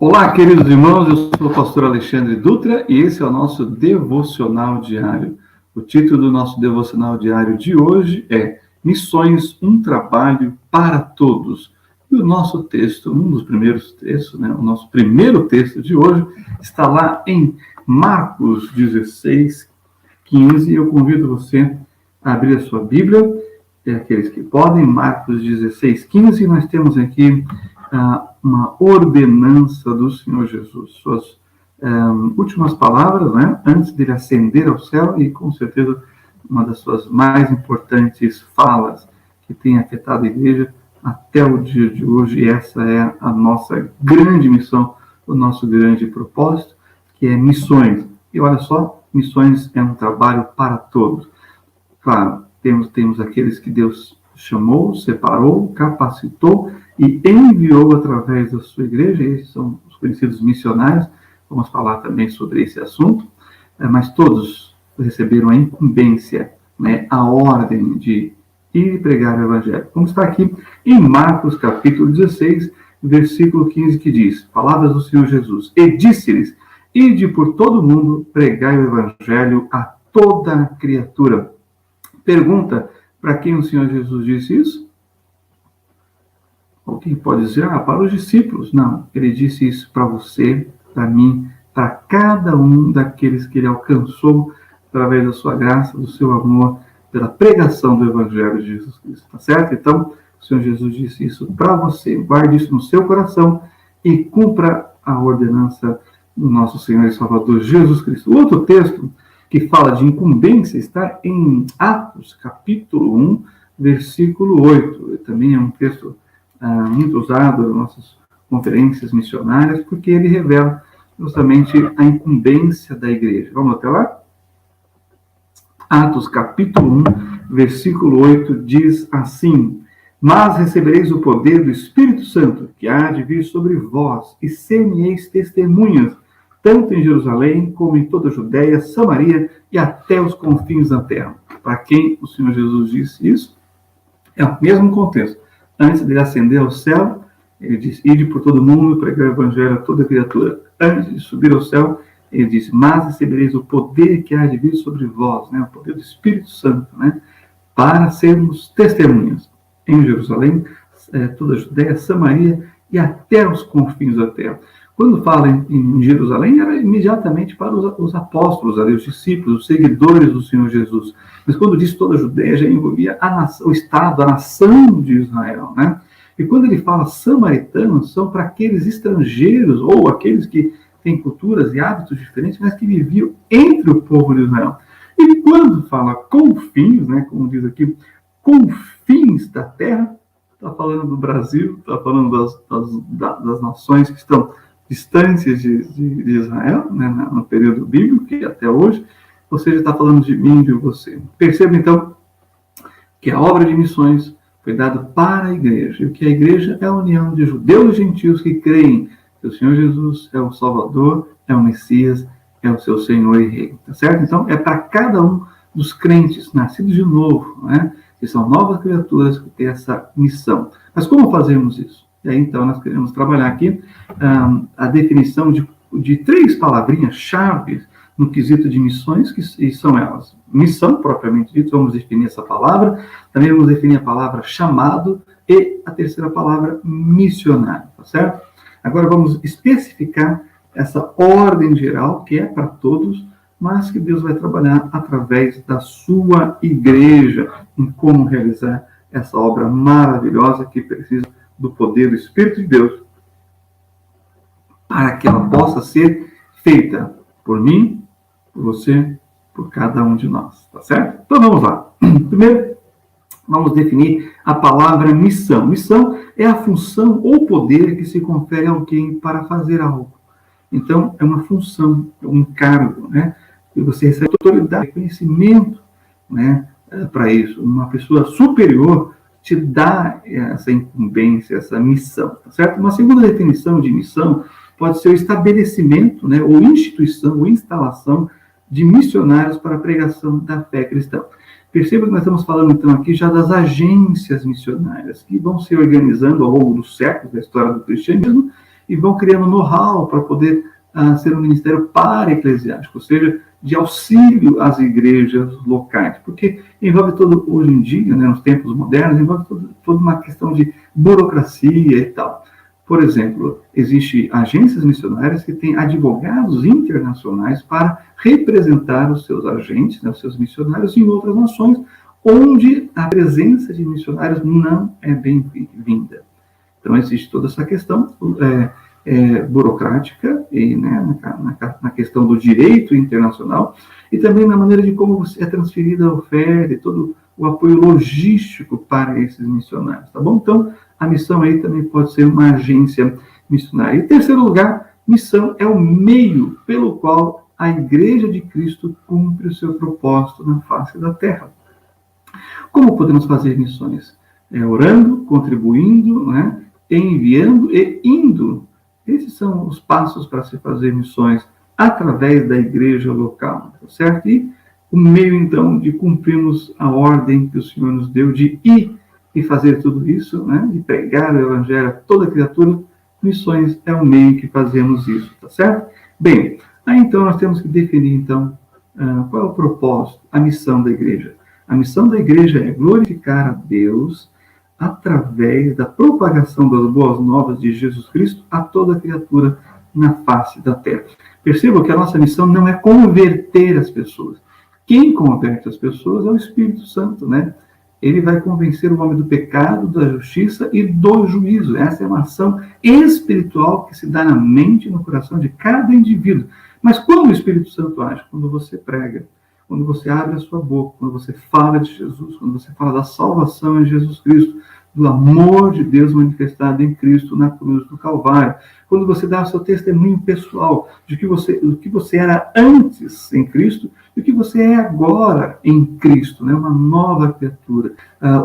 Olá, queridos irmãos, eu sou o pastor Alexandre Dutra e esse é o nosso devocional diário. O título do nosso devocional diário de hoje é Missões, um trabalho para todos. E o nosso texto, um dos primeiros textos, o nosso primeiro texto de hoje, está lá em Marcos 16, 15. E eu convido você a abrir a sua Bíblia, aqueles que podem, Marcos 16, 15. Nós temos aqui uma ordenança do Senhor Jesus, suas últimas palavras, antes de ele ascender ao céu, e com certeza uma das suas mais importantes falas que tem afetado a igreja até o dia de hoje. E essa é a nossa grande missão, o nosso grande propósito, que é missões. E olha só, missões é um trabalho para todos. Claro, temos aqueles que Deus chamou, separou, capacitou e enviou através da sua igreja. Esses são os conhecidos missionários. Vamos falar também sobre esse assunto. Mas todos receberam a incumbência, a ordem de ir pregar o evangelho. Como está aqui em Marcos capítulo 16, versículo 15, que diz, palavras do Senhor Jesus, e disse-lhes, ide por todo o mundo, pregai o evangelho a toda criatura. Pergunta, para quem o Senhor Jesus disse isso? Alguém pode dizer, para os discípulos. Não, ele disse isso para você, para mim, para cada um daqueles que ele alcançou através da sua graça, do seu amor, pela pregação do Evangelho de Jesus Cristo. Tá certo? Então, o Senhor Jesus disse isso para você. Guarde isso no seu coração e cumpra a ordenança do nosso Senhor e Salvador Jesus Cristo. O outro texto que fala de incumbência está em Atos, capítulo 1, versículo 8. Também é um texto muito usado nas nossas conferências missionárias, porque ele revela justamente a incumbência da igreja. Vamos até lá? Atos, capítulo 1, versículo 8, diz assim, mas recebereis o poder do Espírito Santo, que há de vir sobre vós, e ser-me-eis testemunhas, tanto em Jerusalém, como em toda a Judéia, Samaria e até os confins da terra. Para quem o Senhor Jesus disse isso? É o mesmo contexto. Antes de ele ascender ao céu, ele disse, ide por todo mundo, pregar o evangelho a toda criatura. Antes de subir ao céu, ele disse, mas recebereis o poder que há de vir sobre vós, o poder do Espírito Santo, para sermos testemunhas em Jerusalém, toda a Judéia, Samaria e até os confins da terra. Quando fala em Jerusalém, era imediatamente para os apóstolos, os discípulos, os seguidores do Senhor Jesus. Mas quando diz toda a Judéia, já envolvia o Estado, a nação de Israel. E quando ele fala samaritanos, são para aqueles estrangeiros, ou aqueles que têm culturas e hábitos diferentes, mas que viviam entre o povo de Israel. E quando fala confins, como diz aqui, confins da terra, está falando do Brasil, está falando das nações que estão distâncias de Israel, no período bíblico, que até hoje, ou seja, está falando de mim e de você. Perceba, então, que a obra de missões foi dada para a igreja, e que a igreja é a união de judeus e gentios que creem que o Senhor Jesus é o Salvador, é o Messias, é o seu Senhor e Rei, tá certo? Então, é para cada um dos crentes, nascidos de novo, que são novas criaturas que têm essa missão. Mas como fazemos isso? E aí, então, nós queremos trabalhar aqui a definição de 3 palavrinhas-chave no quesito de missões, que são elas. Missão, propriamente dito, vamos definir essa palavra. Também vamos definir a palavra chamado e a terceira palavra missionário, tá certo? Agora vamos especificar essa ordem geral, que é para todos, mas que Deus vai trabalhar através da sua igreja em como realizar essa obra maravilhosa que precisa do poder do Espírito de Deus para que ela possa ser feita por mim, por você, por cada um de nós, tá certo? Então vamos lá. Primeiro, vamos definir a palavra missão. Missão é a função ou poder que se confere a alguém para fazer algo. Então, é uma função, é um encargo, que você recebe autoridade, conhecimento, para isso. Uma pessoa superior te dá essa incumbência, essa missão, tá certo? Uma segunda definição de missão pode ser o estabelecimento, ou instituição, ou instalação de missionários para a pregação da fé cristã. Perceba que nós estamos falando, então, aqui já das agências missionárias, que vão se organizando ao longo dos séculos da história do cristianismo e vão criando know-how para poder ser um ministério para-eclesiástico, ou seja, de auxílio às igrejas locais, porque envolve todo, hoje em dia, né, nos tempos modernos, envolve toda uma questão de burocracia e tal. Por exemplo, existem agências missionárias que têm advogados internacionais para representar os seus agentes, né, os seus missionários em outras nações, onde a presença de missionários não é bem-vinda. Então, existe toda essa questão burocrática e, né, na questão do direito internacional e também na maneira de como é transferida a oferta e todo o apoio logístico para esses missionários, tá bom? Então, a missão aí também pode ser uma agência missionária. Em terceiro lugar, missão é o meio pelo qual a Igreja de Cristo cumpre o seu propósito na face da terra. Como podemos fazer missões? Orando, contribuindo, né, enviando e indo. Esses são os passos para se fazer missões através da igreja local, tá certo? E o meio, então, de cumprirmos a ordem que o Senhor nos deu de ir e fazer tudo isso, né, de pregar o evangelho a toda criatura, missões é o meio que fazemos isso, tá certo? Bem, aí então nós temos que definir, então, qual é o propósito, a missão da igreja. A missão da igreja é glorificar a Deus através da propagação das boas novas de Jesus Cristo a toda criatura na face da terra. Percebam que a nossa missão não é converter as pessoas. Quem converte as pessoas é o Espírito Santo, né? Ele vai convencer o homem do pecado, da justiça e do juízo. Essa é uma ação espiritual que se dá na mente e no coração de cada indivíduo. Mas como o Espírito Santo age? Quando você prega, quando você abre a sua boca, quando você fala de Jesus, quando você fala da salvação em Jesus Cristo, do amor de Deus manifestado em Cristo na cruz do Calvário, quando você dá o seu testemunho pessoal do que você era antes em Cristo e o que você é agora em Cristo, né? Uma nova criatura,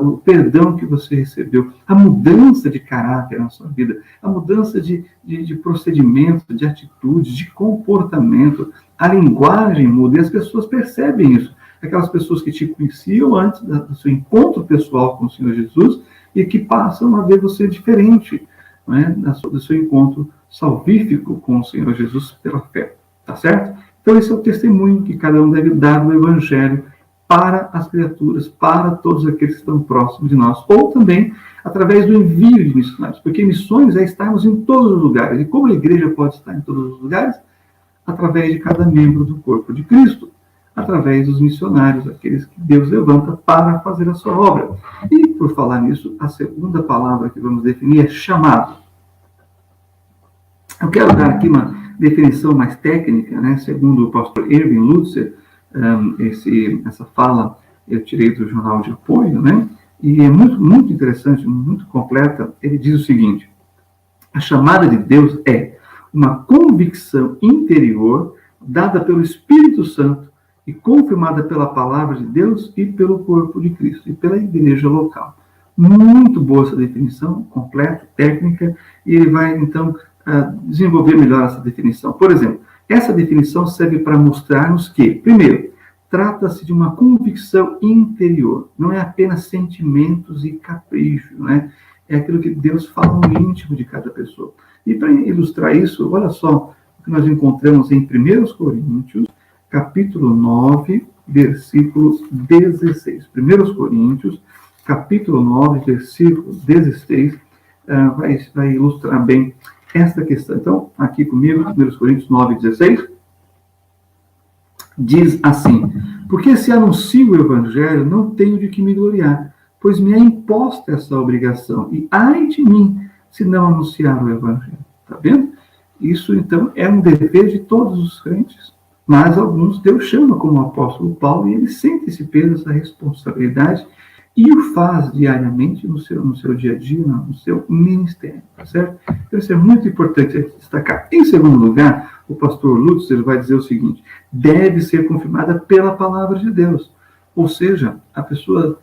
o perdão que você recebeu, a mudança de caráter na sua vida, a mudança de procedimento, de atitude, de comportamento, a linguagem muda e as pessoas percebem isso. Aquelas pessoas que te conheciam antes do seu encontro pessoal com o Senhor Jesus e que passam a ver você diferente, né, do seu encontro salvífico com o Senhor Jesus pela fé, tá certo? Então esse é o testemunho que cada um deve dar do Evangelho para as criaturas, para todos aqueles que estão próximos de nós, ou também através do envio de missionários, porque missões é estarmos em todos os lugares, e como a igreja pode estar em todos os lugares? Através de cada membro do corpo de Cristo, através dos missionários, aqueles que Deus levanta para fazer a sua obra. E, por falar nisso, a segunda palavra que vamos definir é chamado. Eu quero dar aqui uma definição mais técnica, né? Segundo o pastor Erwin Lutzer, essa fala eu tirei do jornal de apoio, né? E é muito, muito interessante, muito completa. Ele diz o seguinte: a chamada de Deus é uma convicção interior dada pelo Espírito Santo e confirmada pela palavra de Deus e pelo corpo de Cristo, e pela igreja local. Muito boa essa definição, completa, técnica, e ele vai, então, desenvolver melhor essa definição. Por exemplo, essa definição serve para mostrar-nos que, primeiro, trata-se de uma convicção interior, não é apenas sentimentos e capricho, né? É aquilo que Deus fala no íntimo de cada pessoa. E para ilustrar isso, olha só o que nós encontramos em 1 Coríntios, capítulo 9, versículos 16. 1 Coríntios, capítulo 9, versículo 16, vai ilustrar bem esta questão. Então, aqui comigo, 1 Coríntios 9, 16, diz assim: porque se anuncio o evangelho, não tenho de que me gloriar, pois me é imposta essa obrigação, e ai de mim, se não anunciar o evangelho. Está vendo? Isso, então, é um dever de todos os crentes. Mas alguns Deus chama, como o apóstolo Paulo, e ele sente esse peso, essa responsabilidade, e o faz diariamente no seu dia a dia, no seu ministério, tá certo? Então isso é muito importante destacar. Em segundo lugar, o pastor Lutzer vai dizer o seguinte: deve ser confirmada pela palavra de Deus. Ou seja, a pessoa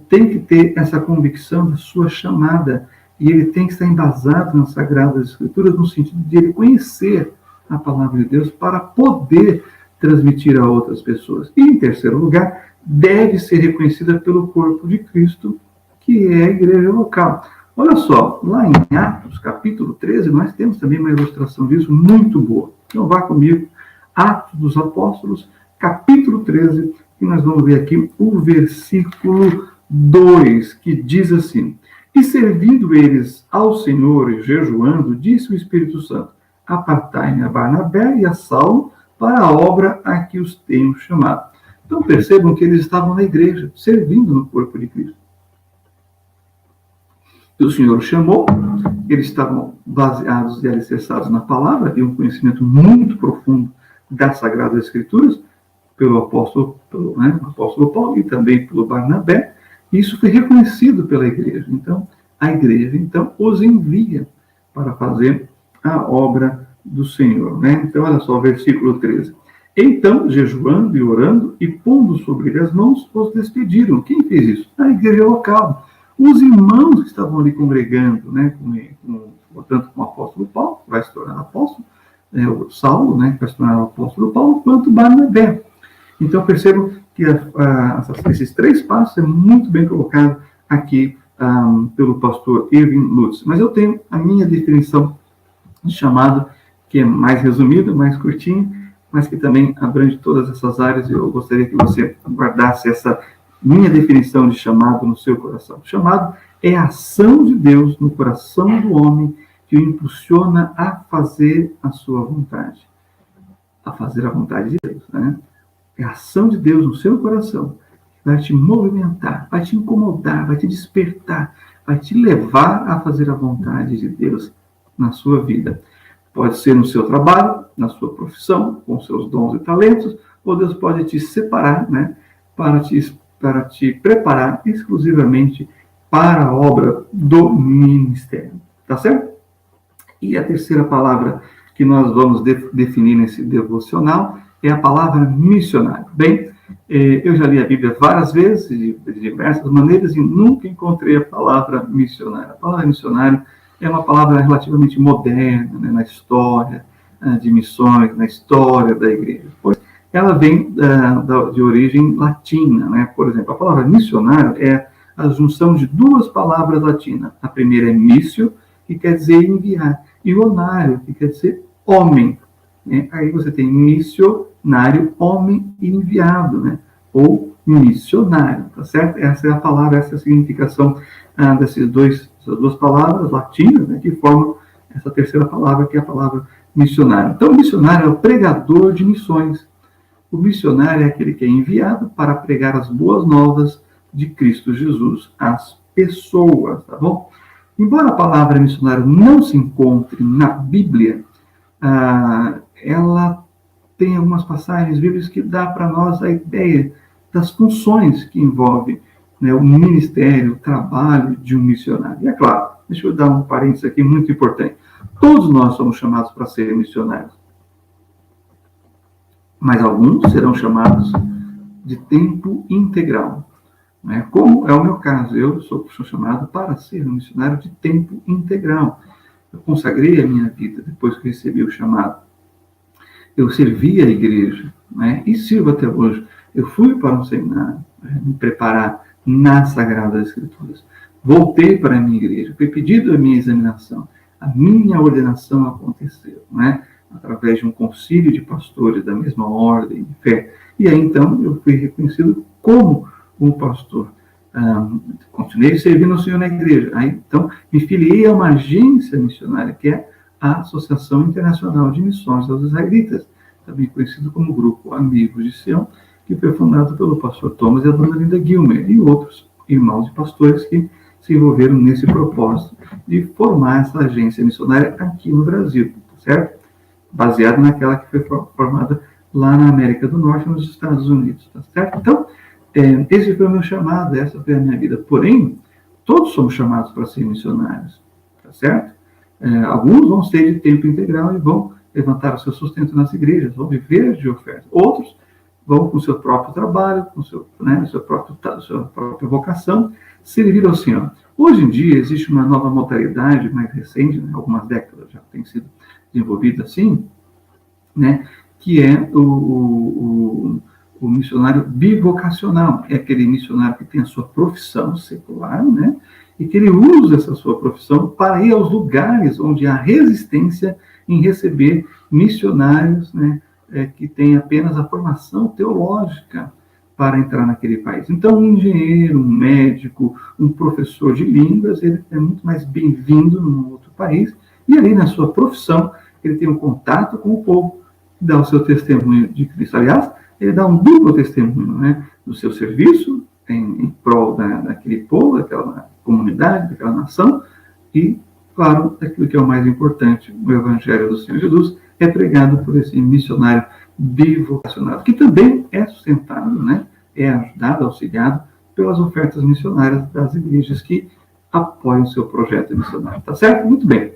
tem que ter essa convicção da sua chamada, e ele tem que estar embasado nas Sagradas Escrituras, no sentido de ele conhecer a palavra de Deus para poder transmitir a outras pessoas. E, em terceiro lugar, deve ser reconhecida pelo corpo de Cristo, que é a igreja local. Olha só, lá em Atos, capítulo 13, nós temos também uma ilustração disso muito boa. Então, vá comigo, Atos dos Apóstolos, capítulo 13, e nós vamos ver aqui o versículo 2, que diz assim: E servindo eles ao Senhor e jejuando, disse o Espírito Santo: Apartai-me a Barnabé e a Saulo para a obra a que os tenho chamado. Então percebam que eles estavam na igreja, servindo no corpo de Cristo. E o Senhor os chamou, eles estavam baseados e alicerçados na palavra, e um conhecimento muito profundo das Sagradas Escrituras, pelo apóstolo Paulo e também pelo Barnabé. E isso foi reconhecido pela igreja. Então, a igreja, os envia para fazer a obra do Senhor. Então, olha só o versículo 13. Então, jejuando e orando e pondo sobre ele as mãos, os despediram. Quem fez isso? A igreja local. Os irmãos que estavam ali congregando, tanto com o apóstolo Paulo, que vai se tornar apóstolo, o Saulo, que vai se tornar o apóstolo Paulo, quanto Barnabé. Então, percebam que esses 3 passos é muito bem colocado aqui pelo pastor Irving Lutz. Mas eu tenho a minha definição de chamado, que é mais resumida, mais curtinha, mas que também abrange todas essas áreas, e eu gostaria que você guardasse essa minha definição de chamado no seu coração. Chamado é a ação de Deus no coração do homem que o impulsiona a fazer a sua vontade. A fazer a vontade de Deus, É a ação de Deus no seu coração que vai te movimentar, vai te incomodar, vai te despertar, vai te levar a fazer a vontade de Deus na sua vida. Pode ser no seu trabalho, na sua profissão, com seus dons e talentos, ou Deus pode te separar, para te preparar exclusivamente para a obra do ministério. Tá certo? E a terceira palavra que nós vamos definir nesse devocional é a palavra missionário. Bem, eu já li a Bíblia várias vezes, de diversas maneiras, e nunca encontrei a palavra missionário. A palavra missionário é uma palavra relativamente moderna, na história de missões, na história da igreja. Pois ela vem de origem latina. Por exemplo, a palavra missionário é a junção de 2 palavras latinas. A primeira é missio, que quer dizer enviar, e onário, que quer dizer homem. Aí você tem missionário, homem e enviado, ou missionário, tá certo? Essa é a palavra, essa é a significação dessas 2 palavras latinas, que formam essa terceira palavra, que é a palavra missionário. Então, o missionário é o pregador de missões. O missionário é aquele que é enviado para pregar as boas novas de Cristo Jesus às pessoas, tá bom? Embora a palavra missionário não se encontre na Bíblia, ela tem algumas passagens bíblicas que dá para nós a ideia das funções que envolvem o ministério, o trabalho de um missionário. E é claro, deixa eu dar um parênteses aqui muito importante. Todos nós somos chamados para ser missionários. Mas alguns serão chamados de tempo integral. Como é o meu caso, eu sou chamado para ser um missionário de tempo integral. Eu consagrei a minha vida depois que recebi o chamado. Eu servi a igreja, e sirvo até hoje. Eu fui para um seminário, me preparar nas Sagradas Escrituras. Voltei para a minha igreja, foi pedido a minha examinação. A minha ordenação aconteceu, através de um concílio de pastores da mesma ordem de fé. E aí, então, eu fui reconhecido como um pastor. Continuei servindo ao Senhor na igreja. Aí, então, me filiei a uma agência missionária, que é a Associação Internacional de Missões aos Israelitas, também conhecido como Grupo Amigos de Sião, que foi fundado pelo pastor Thomas e a dona Linda Gilmer, e outros irmãos e pastores que se envolveram nesse propósito de formar essa agência missionária aqui no Brasil, certo? Baseado naquela que foi formada lá na América do Norte, nos Estados Unidos, tá certo? Então, esse foi o meu chamado, essa foi a minha vida. Porém, todos somos chamados para ser missionários, tá certo? Alguns vão ser de tempo integral e vão levantar o seu sustento nas igrejas, vão viver de oferta. Outros vão com o seu próprio trabalho, com sua própria vocação, servir ao Senhor. Hoje em dia, existe uma nova modalidade mais recente, algumas décadas já tem sido desenvolvida assim, que é o missionário bivocacional. É aquele missionário que tem a sua profissão secular, e que ele use essa sua profissão para ir aos lugares onde há resistência em receber missionários, né, que têm apenas a formação teológica para entrar naquele país. Então, um engenheiro, um médico, um professor de línguas, ele é muito mais bem-vindo num outro país, e ali na sua profissão, ele tem um contato com o povo, dá o seu testemunho de Cristo. Aliás, ele dá um duplo testemunho, né, do seu serviço em prol daquele povo, daquela comunidade, daquela nação, e, claro, aquilo que é o mais importante, o Evangelho do Senhor Jesus é pregado por esse missionário bivocacionado, que também é sustentado, né, é ajudado, auxiliado pelas ofertas missionárias das igrejas que apoiam o seu projeto missionário. Tá certo? Muito bem.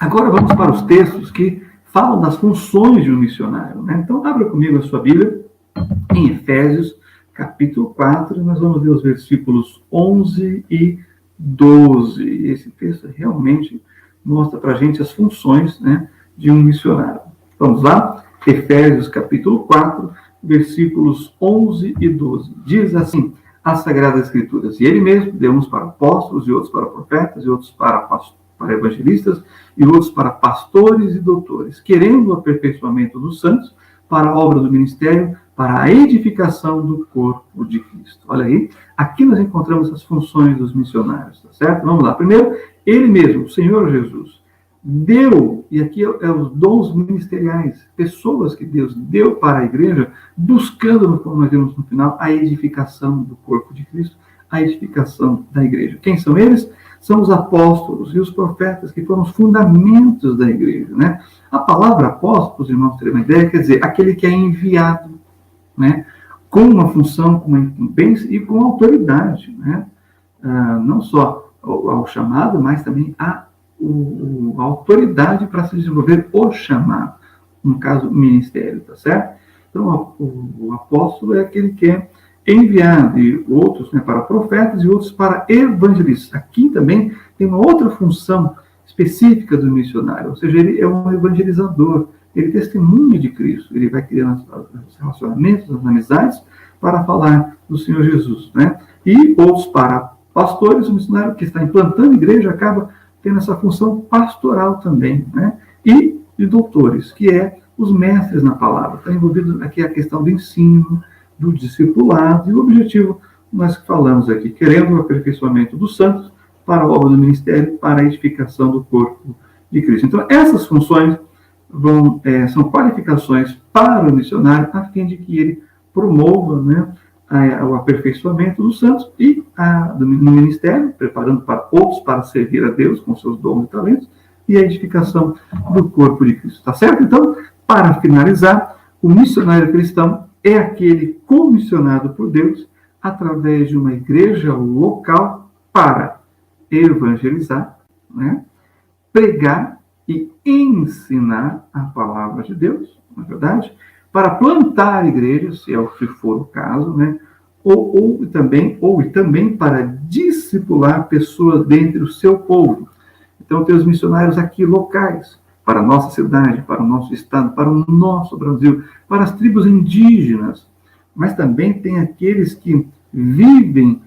Agora vamos para os textos que falam das funções de um missionário, né? Então, abra comigo a sua Bíblia em Efésios, capítulo 4, nós vamos ver os versículos 11 e 12. Esse texto realmente mostra para a gente as funções, né, de um missionário. Vamos lá? Efésios, capítulo 4, versículos 11 e 12. Diz assim, as Sagradas Escrituras: e ele mesmo deu uns para apóstolos, e outros para profetas, e outros para evangelistas, e outros para pastores e doutores, querendo o aperfeiçoamento dos santos, para a obra do ministério, para a edificação do corpo de Cristo. Olha aí, aqui nós encontramos as funções dos missionários, tá certo? Vamos lá. Primeiro, ele mesmo, o Senhor Jesus, deu, e aqui é os dons ministeriais, pessoas que Deus deu para a igreja, buscando, como nós vemos no final, a edificação do corpo de Cristo, a edificação da igreja. Quem são eles? São os apóstolos e os profetas, que foram os fundamentos da igreja, né? A palavra apóstolo, os irmãos terem uma ideia, quer dizer, aquele que é enviado, né? Com uma função, com uma incumbência e com autoridade, né? Não só ao chamado, mas também a autoridade para se desenvolver o chamado, no caso, o ministério, tá certo? Então, o apóstolo é aquele que é enviado, e outros, né, para profetas e outros para evangelistas. Aqui também tem uma outra função específica do missionário, ou seja, ele é um evangelizador, ele testemunha de Cristo, ele vai criando os relacionamentos, as amizades, para falar do Senhor Jesus, né? E outros para pastores, o missionário que está implantando a igreja acaba tendo essa função pastoral também, né? E de doutores, que é os mestres na palavra. Está envolvido aqui a questão do ensino, do discipulado, e o objetivo, nós falamos aqui, querendo o aperfeiçoamento dos santos para a obra do ministério, para a edificação do corpo de Cristo. Então, essas funções são qualificações para o missionário, a fim de que ele promova, né, o aperfeiçoamento dos santos e no ministério, preparando para outros para servir a Deus com seus dons e talentos, e a edificação do corpo de Cristo. Tá certo? Então, para finalizar, o missionário cristão é aquele comissionado por Deus através de uma igreja local para evangelizar, né, pregar e ensinar a palavra de Deus, na verdade, para plantar igrejas, se for o caso, né, ou também para discipular pessoas dentre o seu povo. Então, tem os missionários aqui locais, para a nossa cidade, para o nosso estado, para o nosso Brasil, para as tribos indígenas, mas também tem aqueles que vivem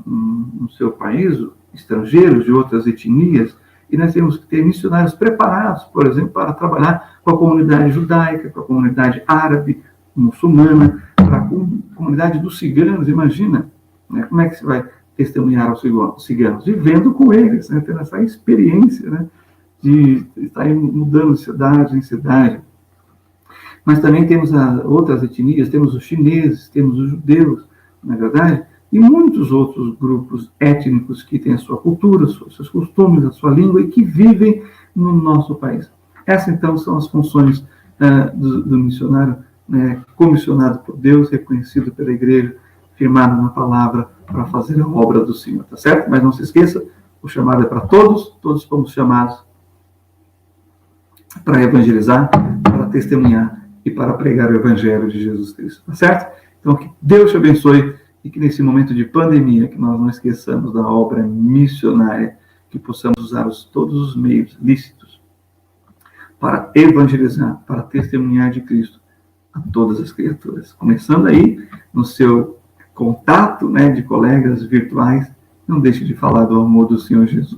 no seu país, estrangeiros de outras etnias, e nós temos que ter missionários preparados, por exemplo, para trabalhar com a comunidade judaica, com a comunidade árabe, muçulmana, para a comunidade dos ciganos. Imagina, né, como é que se vai testemunhar aos ciganos? Vivendo com eles, né, tendo essa experiência, né, de estar mudando de cidade em cidade. Mas também temos outras etnias, temos os chineses, temos os judeus, na verdade, e muitos outros grupos étnicos que têm a sua cultura, seus costumes, a sua língua e que vivem no nosso país. Essas, então, são as funções do missionário, né, comissionado por Deus, reconhecido pela igreja, firmado na palavra para fazer a obra do Senhor, tá certo? Mas não se esqueça, o chamado é para todos, todos fomos chamados para evangelizar, para testemunhar e para pregar o Evangelho de Jesus Cristo, tá certo? Então, que Deus te abençoe e que nesse momento de pandemia, que nós não esqueçamos da obra missionária, que possamos usar todos os meios lícitos para evangelizar, para testemunhar de Cristo a todas as criaturas. Começando aí no seu contato, né, de colegas virtuais, não deixe de falar do amor do Senhor Jesus.